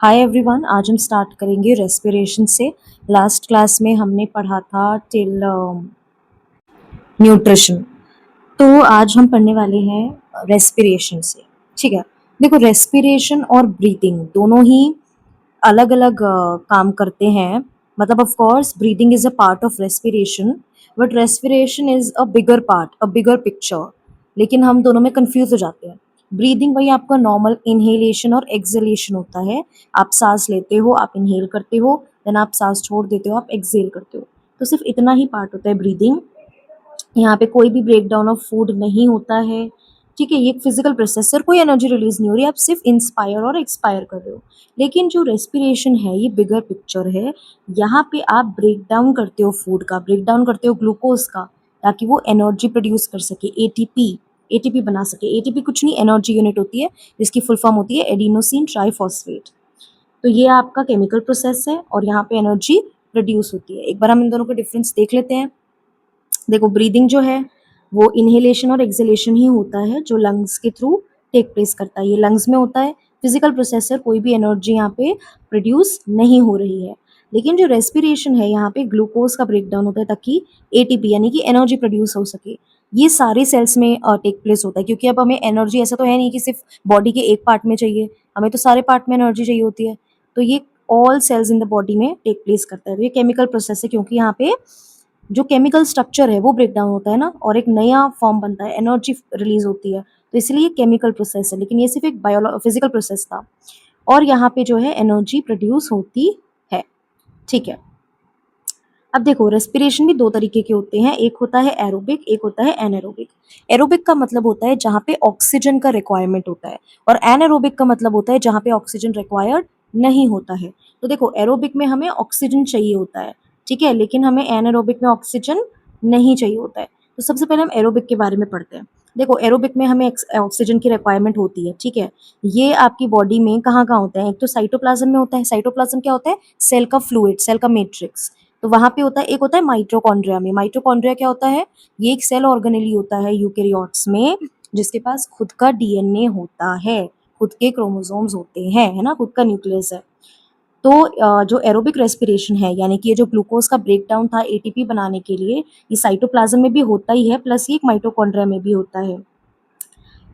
Hi everyone, आज हम start करेंगे रेस्पिरेशन से। लास्ट क्लास में हमने पढ़ा था टिल न्यूट्रिशन। तो आज हम पढ़ने वाले हैं रेस्पिरेशन से। ठीक है, देखो रेस्पिरेशन और ब्रीथिंग दोनों ही अलग अलग काम करते हैं। मतलब of course breathing is a part of respiration, but respiration is a bigger part, a bigger picture. लेकिन हम दोनों में कंफ्यूज हो जाते हैं। ब्रीदिंग वही आपका नॉर्मल इनहेलेशन और एक्सहेलेशन होता है। आप सांस लेते हो, आप इनहेल करते हो, देन आप सांस छोड़ देते हो, आप एक्सहेल करते हो। तो सिर्फ इतना ही पार्ट होता है ब्रीदिंग। यहाँ पे कोई भी ब्रेक डाउन ऑफ फूड नहीं होता है। ठीक है, ये एक फिजिकल प्रोसेस है, कोई एनर्जी रिलीज नहीं हो रही, आप सिर्फ इंस्पायर और एक्सपायर कर रहे हो। लेकिन जो रेस्पिरेशन है ये बिगर पिक्चर है। यहाँ पे आप ब्रेक डाउन करते हो फूड का, ब्रेक डाउन करते हो ग्लूकोज का, ताकि वो एनर्जी प्रोड्यूस कर सके, एटीपी एटीपी बना सके। एटीपी कुछ नहीं, एनर्जी यूनिट होती है, जिसकी फुल फॉर्म होती है एडिनोसिन ट्राइफॉस्फेट। तो ये आपका केमिकल प्रोसेस है और यहाँ पे एनर्जी प्रोड्यूस होती है। एक बार हम इन दोनों का डिफरेंस देख लेते हैं। देखो ब्रीदिंग जो है वो इनहेलेशन और एक्सहेलेशन ही होता है, जो लंग्स के थ्रू टेक प्लेस करता है। ये लंग्स में होता है, फिजिकल प्रोसेस है, कोई भी एनर्जी यहाँ पे प्रोड्यूस नहीं हो रही है। लेकिन जो रेस्पिरेशन है यहाँ पे ग्लूकोज का ब्रेकडाउन होता है ताकि एटीपी यानी कि एनर्जी प्रोड्यूस हो सके। ये सारे सेल्स में टेक प्लेस होता है, क्योंकि अब हमें एनर्जी ऐसा तो है नहीं कि सिर्फ बॉडी के एक पार्ट में चाहिए, हमें तो सारे पार्ट में एनर्जी चाहिए होती है। तो ये all cells in the body में टेक प्लेस करता है। तो ये केमिकल प्रोसेस है, क्योंकि यहाँ पे जो केमिकल स्ट्रक्चर है वो ब्रेक डाउन होता है ना, और एक नया फॉर्म बनता है, एनर्जी रिलीज होती है। तो इसलिए केमिकल प्रोसेस है, लेकिन ये सिर्फ एक फिजिकल प्रोसेस था। और यहाँ पे जो है एनर्जी प्रोड्यूस होती है। ठीक है, अब देखो रेस्पिरेशन भी दो तरीके के होते हैं, एक होता है एरोबिक, एक होता है एनारोबिक। एरोबिक का मतलब होता है जहाँ पे ऑक्सीजन का रिक्वायरमेंट होता है, और एनारोबिक का मतलब होता है जहाँ पे ऑक्सीजन रिक्वायर्ड नहीं होता है। तो देखो एरोबिक में हमें ऑक्सीजन चाहिए होता है, ठीक है, लेकिन हमें एनारोबिक में ऑक्सीजन नहीं चाहिए होता है। तो सबसे पहले हम एरोबिक के बारे में पढ़ते हैं। देखो एरोबिक में हमें ऑक्सीजन की रिक्वायरमेंट होती है, ठीक है। ये आपकी बॉडी में कहाँ कहाँ होता है, एक तो साइटोप्लाज्म में होता है। साइटोप्लाज्म क्या होता है? सेल का फ्लूइड, सेल का मैट्रिक्स। तो वहां पे होता है, एक होता है माइटोकॉन्ड्रिया में। माइटोकॉन्ड्रिया क्या होता है? ये एक सेल ऑर्गेनेली होता है यूकेरियोट्स में, जिसके पास खुद का डीएनए होता है, खुद के क्रोमोसोम्स होते हैं, है ना, खुद का न्यूक्लियस है। तो जो एरोबिक रेस्पिरेशन है, यानी कि ये जो ग्लूकोज का ब्रेकडाउन था एटीपी बनाने के लिए, ये साइटोप्लाज्म में भी होता ही है, प्लस ये एक माइटोकॉन्ड्रिया में भी होता है।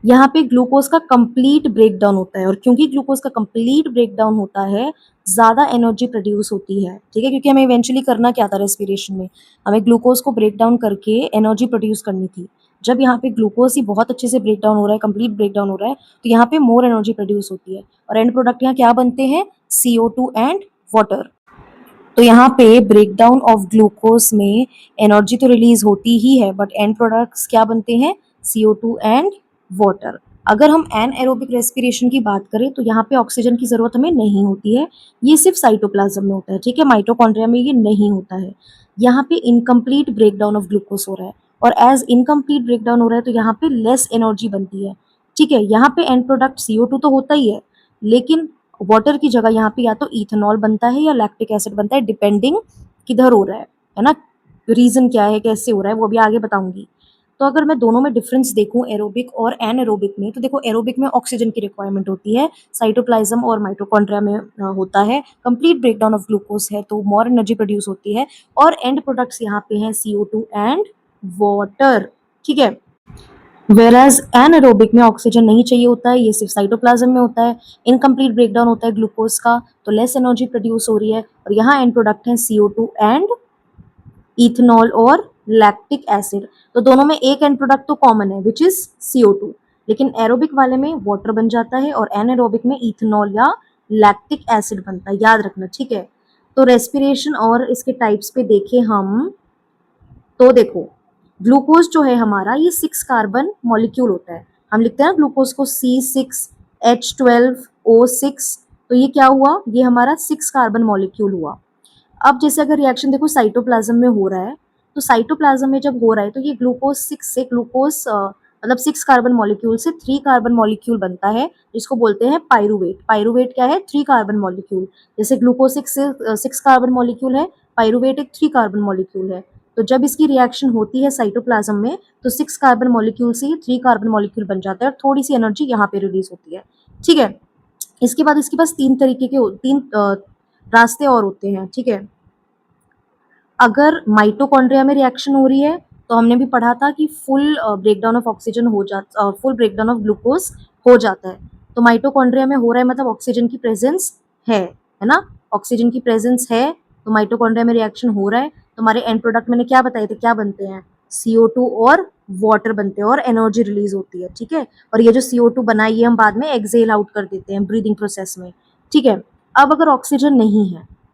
यहाँ पे ग्लूकोज का कंप्लीट ब्रेकडाउन होता है, और क्योंकि ग्लूकोज का कंप्लीट ब्रेकडाउन होता है, ज़्यादा एनर्जी प्रोड्यूस होती है। ठीक है, क्योंकि हमें इवेंचुअली करना क्या था रेस्पिरेशन में, हमें ग्लूकोज को ब्रेक डाउन करके एनर्जी प्रोड्यूस करनी थी। जब यहाँ पे ग्लूकोज ही बहुत अच्छे से ब्रेक डाउन हो रहा है, कंप्लीट ब्रेक डाउन हो रहा है, तो यहाँ पे मोर एनर्जी प्रोड्यूस होती है, और एंड प्रोडक्ट यहाँ क्या बनते हैं? CO2 and water. तो यहाँ पे ब्रेकडाउन ऑफ ग्लूकोज में एनर्जी तो रिलीज होती ही है, बट एंड प्रोडक्ट्स क्या बनते हैं? CO2 and water. अगर हम एनएरोबिक रेस्पिरेशन की बात करें तो यहाँ पे ऑक्सीजन की जरूरत हमें नहीं होती है, ये सिर्फ साइटोप्लाज्म में होता है, ठीक है, माइटोकॉन्ड्रिया में ये नहीं होता है। यहाँ पे इनकम्प्लीट ब्रेकडाउन ऑफ ग्लूकोज हो रहा है, और एज इनकम्प्लीट ब्रेकडाउन हो रहा है तो यहाँ पे लेस एनर्जी बनती है। ठीक है, यहाँ पे एंड प्रोडक्ट CO2 तो होता ही है, लेकिन वाटर की जगह यहाँ पे या तो इथेनॉल बनता है या लैक्टिक एसिड बनता है, डिपेंडिंग किधर हो रहा है ना। रीजन क्या है, कैसे हो रहा है, वो भी आगे बताऊंगी। तो अगर मैं दोनों में डिफरेंस देखूं एरोबिक और एनएरोबिक में, तो देखो एरोबिक में ऑक्सीजन की रिक्वायरमेंट होती है, साइटोप्लाज्म और माइटोकॉन्ड्रिया में होता है, कंप्लीट ब्रेकडाउन ऑफ ग्लूकोज है तो मोर एनर्जी प्रोड्यूस होती है, और एंड प्रोडक्ट्स यहाँ पे हैं CO2 एंड वाटर। ठीक है, वेराज एनएरोबिक में ऑक्सीजन नहीं चाहिए होता है, ये सिर्फ साइटोप्लाज्म में होता है, इनकम्प्लीट ब्रेकडाउन होता है ग्लूकोज का, तो लेस एनर्जी प्रोड्यूस हो रही है, और यहाँ एंड प्रोडक्ट है CO2 एंड इथेनॉल और लैक्टिक एसिड। तो दोनों में एक एंड प्रोडक्ट तो कॉमन है, विच इज CO2, लेकिन एरोबिक वाले में वाटर बन जाता है, और एनएरोबिक में इथेनॉल या लैक्टिक एसिड बनता है, याद रखना, ठीक है। तो रेस्पिरेशन और इसके टाइप्स पे देखें हम, तो देखो ग्लूकोज जो है हमारा, ये 6 कार्बन मॉलिक्यूल होता है। हम लिखते हैं ना ग्लूकोज को C6H12O6, तो ये क्या हुआ? ये हमारा 6 कार्बन मॉलिक्यूल हुआ। अब जैसे अगर रिएक्शन देखो साइटोप्लाज्म में हो रहा है, तो साइटोप्लाज्म में जब हो रहा है तो ये ग्लूकोज 6 से ग्लूकोज मतलब 6 कार्बन मॉलिक्यूल से 3 कार्बन मॉलिक्यूल बनता है, जिसको बोलते हैं पाइरूवेट। पाइरूवेट क्या है? 3 कार्बन मॉलिक्यूल। जैसे ग्लूकोज 6 से 6 कार्बन मॉलिक्यूल है, पाइरूवेट एक 3 कार्बन मॉलिक्यूल है। तो जब इसकी रिएक्शन होती है साइटोप्लाज्म में, तो 6 कार्बन मॉलिक्यूल से ये 3 कार्बन मॉलिक्यूल बन जाता है, और थोड़ी सी एनर्जी यहाँ पे रिलीज होती है। ठीक है, इसके बाद इसके पास 3 तरीके के 3 रास्ते और होते हैं, ठीक है? अगर माइटोकॉन्ड्रिया में रिएक्शन हो रही है, तो हमने भी पढ़ा था कि breakdown of oxygen full breakdown of glucose हो जाता है। तो माइटोकॉन्ड्रिया में हो रहा है मतलब ऑक्सीजन की प्रेजेंस है ना? ऑक्सीजन की प्रेजेंस है, तो माइटोकॉन्ड्रिया में रिएक्शन हो रहा है। तो हमारे एंड प्रोडक्ट मैंने क्या बताए थे, क्या बनते हैं? CO2 और वाटर बनते हैं और एनर्जी रिलीज होती है, ठीक है? और ये जो CO2 बना है, ये हम बाद में एक्सहेल आउट कर देते हैं ब्रीदिंग प्रोसेस में, ठीक है? अब अगर ऑक्सीजन नहीं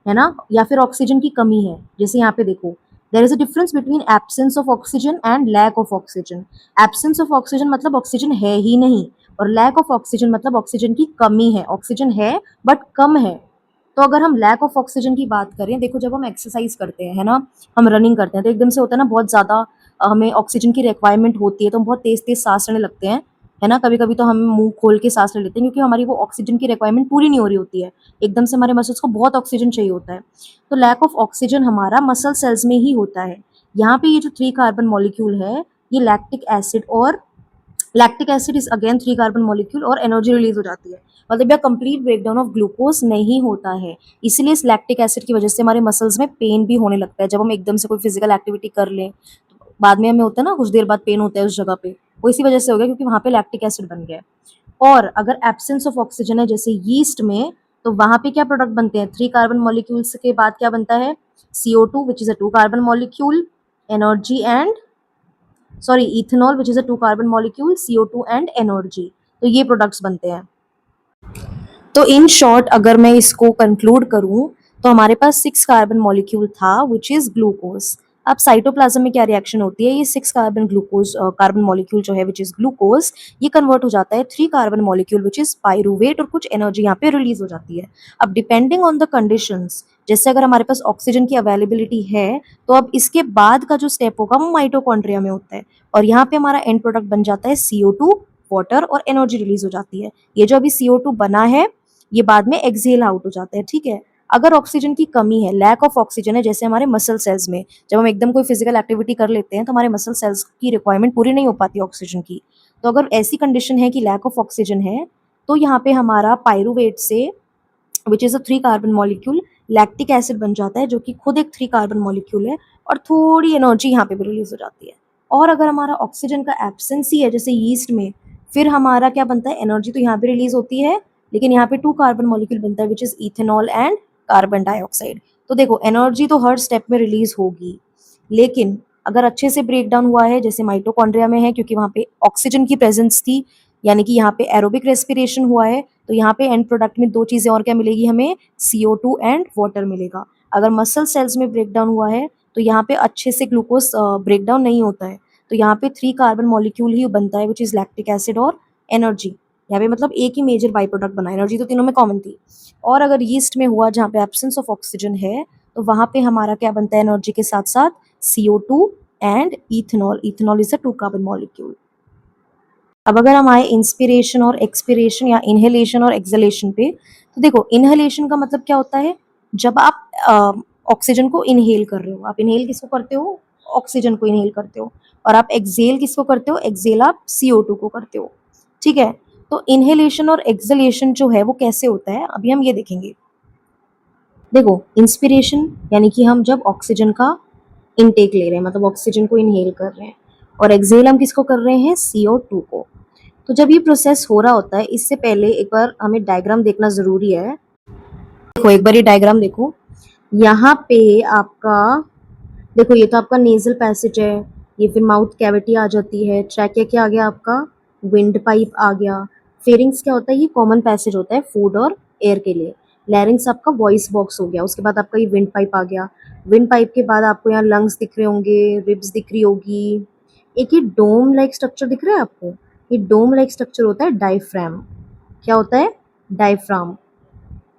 है ना, या फिर ऑक्सीजन की कमी है, जैसे यहाँ पे देखो, there is a difference between absence of oxygen and lack of oxygen. Absence of oxygen मतलब ऑक्सीजन है ही नहीं, और लैक ऑफ ऑक्सीजन मतलब ऑक्सीजन की कमी है, ऑक्सीजन है बट कम है। तो अगर हम लैक ऑफ ऑक्सीजन की बात करें, देखो जब हम एक्सरसाइज करते हैं, है ना, हम रनिंग करते हैं, तो एकदम से होता है ना, बहुत ज़्यादा हमें ऑक्सीजन की रिक्वायरमेंट होती है, तो हम बहुत तेज तेज सांस लेने लगते हैं, है ना? कभी कभी तो हम मुंह खोल के सांस ले लेते हैं, क्योंकि हमारी वो ऑक्सीजन की रिक्वायरमेंट पूरी नहीं हो रही होती है, एकदम से हमारे मसल्स को बहुत ऑक्सीजन चाहिए होता है। तो लैक ऑफ ऑक्सीजन हमारा मसल सेल्स में ही होता है। यहाँ पे ये जो 3 कार्बन मॉलिक्यूल है, ये lactic acid is again 3 carbon molecule, और एनर्जी रिलीज हो जाती है, मतलब यह कंप्लीट ब्रेकडाउन ऑफ ग्लूकोज नहीं होता है। इसलिए इस लैक्टिक एसिड की वजह से हमारे मसल्स में पेन भी होने लगता है। जब हम एकदम से कोई फिजिकल एक्टिविटी कर लें, तो बाद में हमें होता है ना, कुछ देर बाद पेन होता है उस जगह पे, वो इसी वजह से हो गया, क्योंकि वहाँ पे लैक्टिक एसिड बन गया है। और अगर एब्सेंस ऑफ ऑक्सीजन है, जैसे यीस्ट में, तो वहां पे क्या प्रोडक्ट बनते हैं? 3 कार्बन मॉलिक्यूल्स के बाद क्या बनता है? CO2 which is a 2 carbon molecule, energy and ethanol which is a 2 carbon molecule, CO2 and energy. तो ये प्रोडक्ट्स बनते हैं। तो इन शॉर्ट अगर मैं इसको कंक्लूड करूं, तो हमारे पास 6 कार्बन मॉलिक्यूल था विच इज ग्लूकोज। अब साइटोप्लाज्म में क्या रिएक्शन होती है? ये 6 कार्बन मॉलिक्यूल जो है विच इज ग्लूकोज, ये कन्वर्ट हो जाता है 3 carbon molecule which is pyruvate, और कुछ एनर्जी यहाँ पे रिलीज हो जाती है। अब डिपेंडिंग ऑन द कंडीशंस, जैसे अगर हमारे पास ऑक्सीजन की अवेलेबिलिटी है, तो अब इसके बाद का जो स्टेप होगा वो माइटोकॉन्ड्रिया में होता है, और यहाँ पे हमारा एंड प्रोडक्ट बन जाता है CO2, वाटर, और एनर्जी रिलीज हो जाती है। ये जो अभी CO2 बना है, ये बाद में एक्सहेल आउट हो जाता है, ठीक है? अगर ऑक्सीजन की कमी है, लैक ऑफ ऑक्सीजन है, जैसे हमारे मसल सेल्स में, जब हम एकदम कोई फिजिकल एक्टिविटी कर लेते हैं, तो हमारे मसल सेल्स की रिक्वायरमेंट पूरी नहीं हो पाती ऑक्सीजन की। तो अगर ऐसी कंडीशन है कि लैक ऑफ ऑक्सीजन है, तो यहाँ पे हमारा पायरूवेट से which is a 3 carbon molecule lactic acid बन जाता है, जो कि खुद एक 3 कार्बन मॉलिक्यूल है, और थोड़ी एनर्जी यहाँ पे भी रिलीज हो जाती है। और अगर हमारा ऑक्सीजन का एब्सेंस ही है, जैसे यीस्ट में, फिर हमारा क्या बनता है? एनर्जी तो यहाँ पे रिलीज होती है, लेकिन यहाँ पे 2 कार्बन मॉलिक्यूल बनता है which is ethanol and carbon dioxide. तो देखो, एनर्जी तो हर स्टेप में रिलीज होगी, लेकिन अगर अच्छे से ब्रेक डाउन हुआ है, जैसे माइटोकॉन्ड्रिया में है, क्योंकि वहाँ पे ऑक्सीजन की प्रेजेंस थी, यानी कि यहाँ पे एरोबिक रेस्पिरेशन हुआ है, तो यहाँ पे एंड प्रोडक्ट में 2 चीजें और क्या मिलेगी हमें? CO2 एंड वाटर मिलेगा। अगर मसल सेल्स में ब्रेक डाउन हुआ है, तो यहाँ पे अच्छे से ग्लूकोज ब्रेक डाउन नहीं होता है, तो यहाँ पे 3 कार्बन मॉलिक्यूल ही बनता है विच इज लैक्टिक एसिड और एनर्जी। यहाँ पे मतलब एक ही मेजर बाई प्रोडक्ट बना, एनर्जी तो तीनों में कॉमन थी। और अगर यीस्ट में हुआ, जहाँ पे एब्सेंस ऑफ ऑक्सीजन है, तो वहां पे हमारा क्या बनता है? एनर्जी के साथ साथ CO2 and ethanol. Ethanol is a 2 carbon molecule. अब अगर हम आए इंस्पिरेशन और एक्सपिरेशन, या इनहेलेशन और एक्सलेशन पे, तो देखो, इनहेलेशन का मतलब क्या होता है? जब आप ऑक्सीजन को इनहेल कर रहे हो, आप इनहेल किसको करते हो? ऑक्सीजन को इनहेल करते हो। और आप एक्सहेल किसको करते हो? एक्सहेल आप CO2 को करते हो, ठीक है? तो इनहेलेशन और एक्सलेशन जो है वो कैसे होता है, अभी हम ये देखेंगे। देखो, इंस्पिरेशन यानी कि हम जब ऑक्सीजन का इनटेक ले रहे हैं, मतलब ऑक्सीजन को इनहेल कर रहे हैं, और एक्सहेल हम किसको कर रहे हैं? CO2 को। तो जब ये प्रोसेस हो रहा होता है, इससे पहले एक बार हमें डायग्राम देखना जरूरी है। देखो, एक बार ये डायग्राम देखो, यहाँ पे आपका, देखो ये तो आपका नेजल पैसेज है, ये फिर माउथ कैविटी आ जाती है, ट्रैकिया क्या आ गया आपका? विंड पाइप आ गया। फेरिंग्स क्या होता है? ये कॉमन पैसेज होता है फूड और एयर के लिए। लैरिंग्स आपका वॉइस बॉक्स हो गया, उसके बाद आपका ये विंड पाइप आ गया। विंड पाइप के बाद आपको यहाँ लंग्स दिख रहे होंगे, रिब्स दिख रही होगी। एक ये डोम लाइक स्ट्रक्चर दिख रहा है आपको, ये डोम लाइक स्ट्रक्चर होता है डायफ्राम। क्या होता है? डायफ्राम,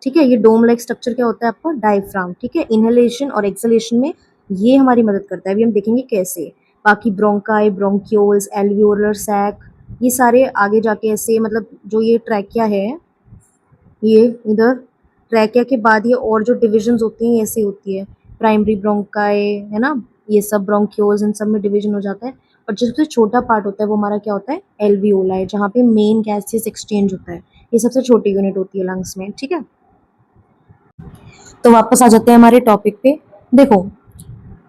ठीक है? ये डोम लाइक स्ट्रक्चर क्या होता है आपका? डायफ्राम, ठीक है? इनहेलेशन और एक्सहेलेशन में ये हमारी मदद करता है, अभी हम देखेंगे कैसे। बाकी ब्रोंकाई, ब्रोंक्यूल्स, एल्वियोलर सैक, ये सारे आगे जाके ऐसे, मतलब जो ये ट्रैकिया है, ये इधर ट्रैकिया के बाद ये और जो डिविजन्स होती हैं ऐसे होती है, प्राइमरी ब्रोंकाई, है ना, ये सब ब्रोंक्यूल्स, इन सब में डिवीजन हो जाता है। और जो सबसे छोटा पार्ट होता है वो हमारा क्या होता है? एल्वियोलाई, जहाँ पे मेन गैसियस एक्सचेंज होता है। ये सबसे छोटी यूनिट होती है लंग्स में, ठीक है। तो वापस आ जाते हैं हमारे टॉपिक पे। देखो,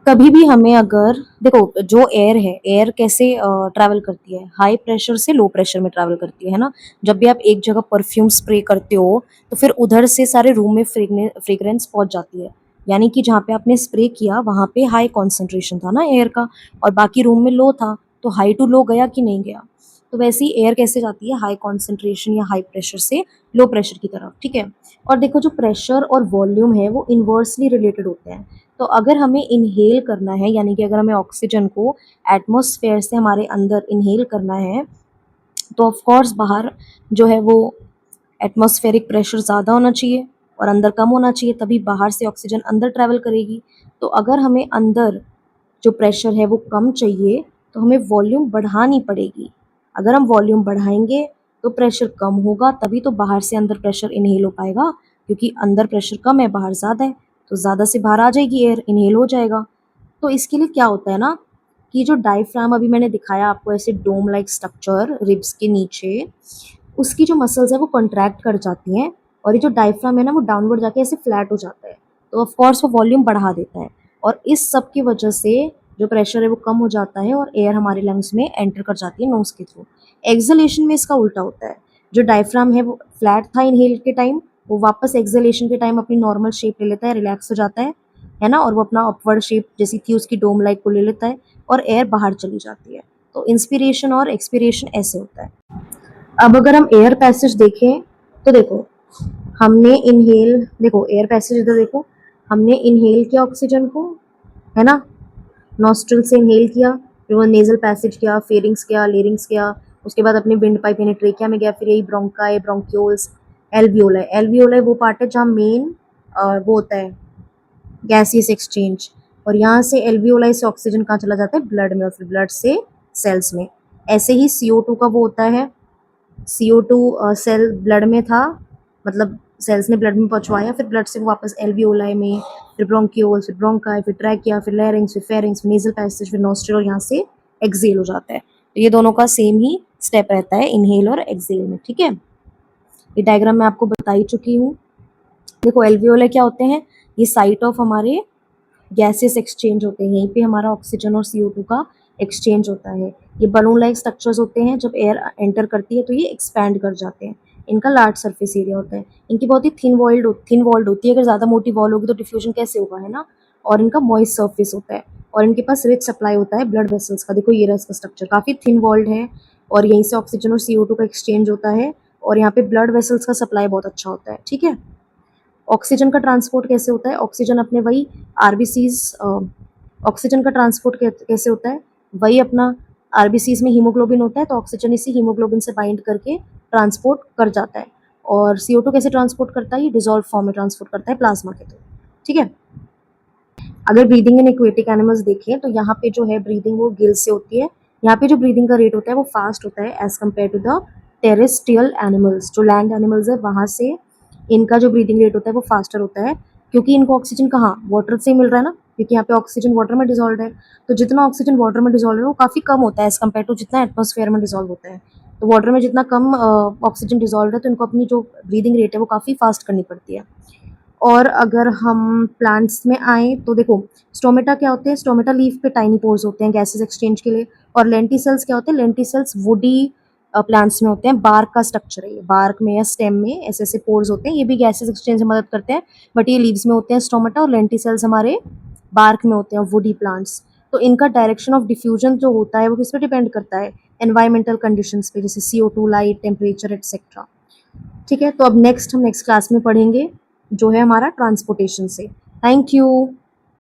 कभी भी हमें अगर देखो जो एयर है, एयर कैसे ट्रैवल करती है, हाई प्रेशर से लो प्रेशर में ट्रैवल करती है ना। जब भी आप एक जगह परफ्यूम स्प्रे करते हो तो फिर उधर से सारे रूम में फ्रेग्रेंस पहुंच जाती है। यानी कि जहाँ पे आपने स्प्रे किया वहां पे हाई कॉन्सेंट्रेशन था ना एयर का, और बाकी रूम में लो था, तो हाई टू लो गया कि नहीं गया। तो वैसे ही एयर कैसे जाती है, हाई कॉन्सेंट्रेशन या हाई प्रेशर से लो प्रेशर की तरफ, ठीक है। और देखो जो प्रेशर और वॉल्यूम है वो इन्वर्सली रिलेटेड होते हैं। तो अगर हमें इनहेल करना है, यानी कि अगर हमें ऑक्सीजन को एटमॉस्फेयर से हमारे अंदर इनहेल करना है, तो ऑफ कोर्स बाहर जो है वो एटमॉस्फेरिक प्रेशर ज़्यादा होना चाहिए और अंदर कम होना चाहिए, तभी बाहर से ऑक्सीजन अंदर ट्रैवल करेगी। तो अगर हमें अंदर जो प्रेशर है वो कम चाहिए तो हमें वॉल्यूम बढ़ानी पड़ेगी। अगर हम वॉल्यूम बढ़ाएंगे तो प्रेशर कम होगा, तभी तो बाहर से अंदर प्रेशर इनहेल हो पाएगा, क्योंकि अंदर प्रेशर कम है बाहर ज़्यादा है, तो ज़्यादा से बाहर आ जाएगी एयर, इनहेल हो जाएगा। तो इसके लिए क्या होता है ना, कि जो डायफ्राम अभी मैंने दिखाया आपको, ऐसे डोम लाइक स्ट्रक्चर रिब्स के नीचे, उसकी जो मसल्स है वो कॉन्ट्रैक्ट कर जाती हैं, और ये जो डायफ्राम है ना वो डाउनवर्ड जाके ऐसे फ्लैट हो जाता है, तो ऑफ कोर्स वो वॉल्यूम बढ़ा देता है। और इस सब की वजह से जो प्रेशर है वो कम हो जाता है और एयर हमारे लंग्स में एंटर कर जाती है नोज के थ्रू। एक्सलेशन में इसका उल्टा होता है, जो डायफ्राम है वो फ्लैट था इनहेल के टाइम, वो वापस एक्सलेशन के टाइम अपनी नॉर्मल शेप ले लेता है, रिलैक्स हो जाता है ना, और वो अपना अपवर्ड शेप जैसी थी उसकी डोम लाइक को ले लेता है और एयर बाहर चली जाती है। तो इंस्पिरेशन और एक्सपिरेशन ऐसे होता है। अब अगर हम एयर पैसेज देखें तो देखो, हमने इनहेल, देखो एयर पैसेज इधर देखो, हमने इनहेल किया ऑक्सीजन को, है ना, नॉस्ट्रल से इनहेल किया, फिर वो नेजल पैसेज किया, फेरिंग्स किया, लेरिंग्स किया, उसके बाद अपने विंड पाइप यानी ट्रेकिया में गया, फिर यही ब्रोंकाई, ब्रोंक्यूल्स, एल्वियोलाई। एल्वियोलाई वो पार्ट है जहाँ मेन वो होता है गैसियस एक्सचेंज, और यहाँ से एल्वियोलाई से ऑक्सीजन कहाँ चला जाता है, ब्लड में, और फिर ब्लड से सेल्स में। ऐसे ही CO2 का वो होता है, CO2 सेल ब्लड में था, मतलब सेल्स ने ब्लड में पहुंचवाया, फिर ब्लड से वो वापस एल्वियोलाई में, फिर ब्रोंक्यूल्स, फिर ब्रोंकाई, फिर ट्रैकिया, फिर लैरिंग्स, फिर फेरिंग्स, फिर नेजल पैसेज, फिर नॉस्ट्रल, और यहाँ से एक्सेल हो जाता है। तो ये दोनों का सेम ही स्टेप रहता है इनहेल और एक्सेल में, ठीक है। ये डायग्राम मैं आपको बता ही चुकी हूँ। देखो एल्वियोलाई क्या होते हैं, ये साइट ऑफ हमारे गैसेस एक्सचेंज होते हैं, यहीं पे हमारा ऑक्सीजन और CO2 का एक्सचेंज होता है। ये बलून लाइक स्ट्रक्चर्स होते हैं, जब एयर एंटर करती है तो ये एक्सपैंड कर जाते हैं। इनका लार्ज सरफेस एरिया होता है, इनकी बहुत ही थिन वॉल्ड होती है, अगर ज़्यादा मोटी वॉल होगी तो डिफ्यूजन कैसे होगा, है ना। और इनका मॉइस्ट सरफेस होता है, और इनके पास रिच सप्लाई होता है ब्लड वेसल्स का। देखो ये रहा इसका स्ट्रक्चर, काफ़ी थिन वॉल्ड है, और यहीं से ऑक्सीजन और CO2 का एक्सचेंज होता है, और यहाँ पे ब्लड वेसल्स का सप्लाई बहुत अच्छा होता है, ठीक है। ऑक्सीजन का ट्रांसपोर्ट कैसे होता है, ऑक्सीजन अपने वही आरबीसीज, ऑक्सीजन का ट्रांसपोर्ट कैसे होता है, वही अपना आरबीसीज में हीमोग्लोबिन होता है, तो ऑक्सीजन इसी हीमोग्लोबिन से बाइंड करके ट्रांसपोर्ट कर जाता है। और CO2 कैसे ट्रांसपोर्ट करता है, ये डिजॉल्व फॉर्म में ट्रांसपोर्ट करता है प्लाज्मा के थ्रू, ठीक है। अगर ब्रीदिंग इन एक्वेटिक एनिमल्स देखें तो यहाँ पे जो है ब्रीदिंग वो गिल से होती है। यहाँ पे जो ब्रीदिंग का रेट होता है वो फास्ट होता है as compare to the terrestrial animals. जो लैंड एनिमल्स है वहाँ से इनका जो ब्रीदिंग रेट होता है वो फास्टर होता है, क्योंकि इनको ऑक्सीजन कहाँ, वाटर से ही मिल रहा है ना, क्योंकि यहाँ पे ऑक्सीजन वाटर में डिजॉल्व है। तो जितना ऑक्सीजन वाटर में डिजॉल्व है वो काफ़ी कम होता है एज कम्पेयर टू जितना एटमॉस्फेयर में डिजॉल्व होता है। तो वाटर में जितना कम ऑक्सीजन डिजॉल्व है तो इनको अपनी जो ब्रीदिंग रेट है वो काफ़ी फास्ट करनी पड़ती है। और अगर हम प्लांट्स में आए तो देखो, स्टोमेटा क्या होते हैं, स्टोमेटा लीफ पे टाइनी पोर्स होते हैं गैसेस एक्सचेंज के लिए। और लेंटिसेल्स क्या होते हैं, लेंटिसेल्स वुडी प्लांट्स में होते हैं, बार्क का स्ट्रक्चर है ये, बार्क में या स्टेम में ऐसे ऐसे पोर्स होते हैं, ये भी गैसेस एक्सचेंज में मदद करते हैं, बट ये लीव्स में होते हैं स्टोमेटा, और लेंटिसेल्स हमारे बार्क में होते हैं, वुडी प्लांट्स। तो इनका डायरेक्शन ऑफ डिफ्यूजन जो होता है वो किस पे डिपेंड करता है, एनवायरमेंटल कंडीशंस पे, जैसे CO2, लाइट, टेम्परेचर एटसेट्रा, ठीक है। तो अब नेक्स्ट हम नेक्स्ट क्लास में पढ़ेंगे जो है हमारा ट्रांसपोर्टेशन से। Thank you.